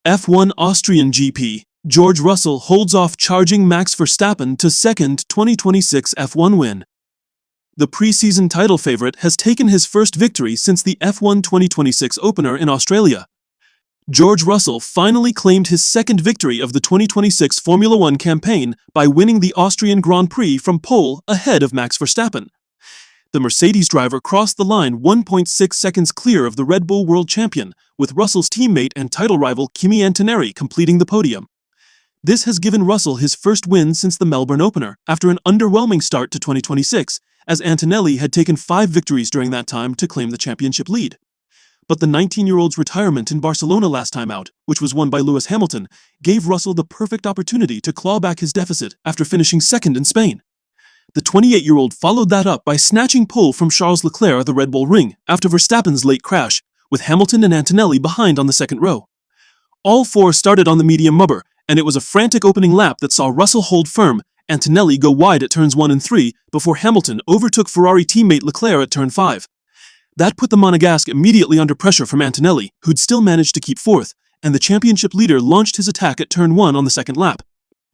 F1 Austrian GP, George Russell holds off charging Max Verstappen to second 2026 F1 win. The preseason title favorite has taken his first victory since the F1 2026 opener in Australia. George Russell finally claimed his second victory of the 2026 Formula One campaign by winning the Austrian Grand Prix from pole ahead of Max Verstappen. The Mercedes driver crossed the line 1.6 seconds clear of the Red Bull world champion, with Russell's teammate and title rival Kimi Antonelli completing the podium. This has given Russell his first win since the Melbourne opener, after an underwhelming start to 2026, as Antonelli had taken 5 victories during that time to claim the championship lead. But the 19-year-old's retirement in Barcelona last time out, which was won by Lewis Hamilton, gave Russell the perfect opportunity to claw back his deficit after finishing second in Spain. The 28-year-old followed that up by snatching pole from Charles Leclerc at the Red Bull Ring after Verstappen's late crash, with Hamilton and Antonelli behind on the second row. All four started on the medium mubber, and it was a frantic opening lap that saw Russell hold firm, Antonelli go wide at turns 1 and 3 before Hamilton overtook Ferrari teammate Leclerc at turn 5. That put the Monegasque immediately under pressure from Antonelli, who'd still managed to keep fourth, and the championship leader launched his attack at turn 1 on the second lap.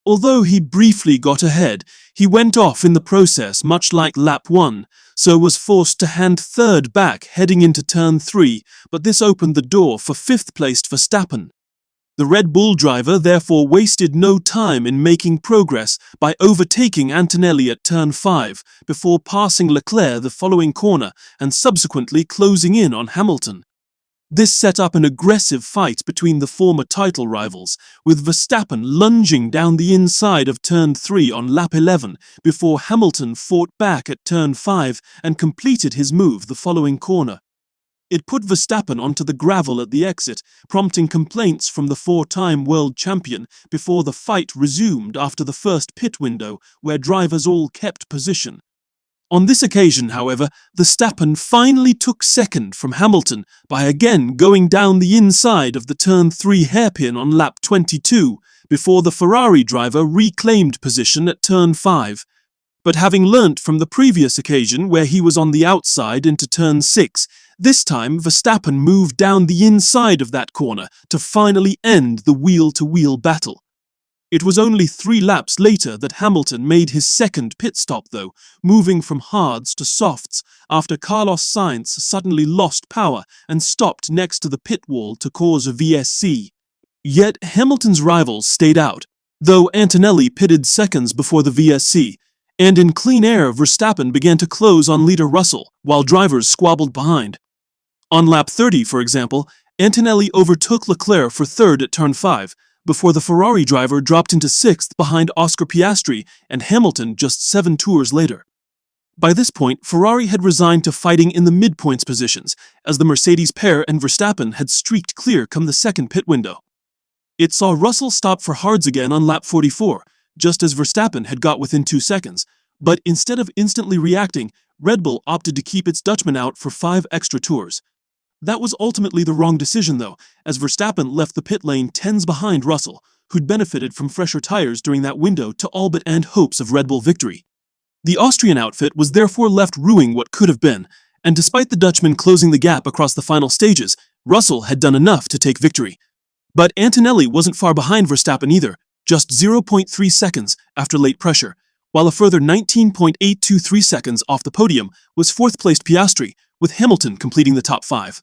Although he briefly got ahead, he went off in the process much like lap 1, so was forced to hand third back heading into turn 3, but this opened the door for fifth-placed Verstappen. The Red Bull driver therefore wasted no time in making progress by overtaking Antonelli at turn 5 before passing Leclerc the following corner and subsequently closing in on Hamilton. This set up an aggressive fight between the former title rivals, with Verstappen lunging down the inside of turn 3 on lap 11 before Hamilton fought back at turn 5 and completed his move the following corner. It put Verstappen onto the gravel at the exit, prompting complaints from the 4-time world champion before the fight resumed after the first pit window, where drivers all kept position. On this occasion, however, Verstappen finally took second from Hamilton by again going down the inside of the turn 3 hairpin on lap 22 before the Ferrari driver reclaimed position at turn 5. But having learnt from the previous occasion where he was on the outside into turn 6, this time Verstappen moved down the inside of that corner to finally end the wheel-to-wheel battle. It was only 3 laps later that Hamilton made his second pit stop though, moving from hards to softs after Carlos Sainz suddenly lost power and stopped next to the pit wall to cause a VSC. Yet Hamilton's rivals stayed out, though Antonelli pitted seconds before the VSC, and in clean air Verstappen began to close on leader Russell, while drivers squabbled behind. On lap 30, for example, Antonelli overtook Leclerc for third at turn 5, before the Ferrari driver dropped into 6th behind Oscar Piastri and Hamilton just 7 tours later. By this point, Ferrari had resigned to fighting in the mid-points positions, as the Mercedes pair and Verstappen had streaked clear come the second pit window. It saw Russell stop for hards again on lap 44, just as Verstappen had got within 2 seconds, but instead of instantly reacting, Red Bull opted to keep its Dutchman out for 5 extra tours. That was ultimately the wrong decision though, as Verstappen left the pit lane 10s behind Russell, who'd benefited from fresher tires during that window to all but end hopes of Red Bull victory. The Austrian outfit was therefore left ruining what could have been, and despite the Dutchman closing the gap across the final stages, Russell had done enough to take victory. But Antonelli wasn't far behind Verstappen either, just 0.3 seconds after late pressure, while a further 19.823 seconds off the podium was 4th-placed Piastri, with Hamilton completing the top 5.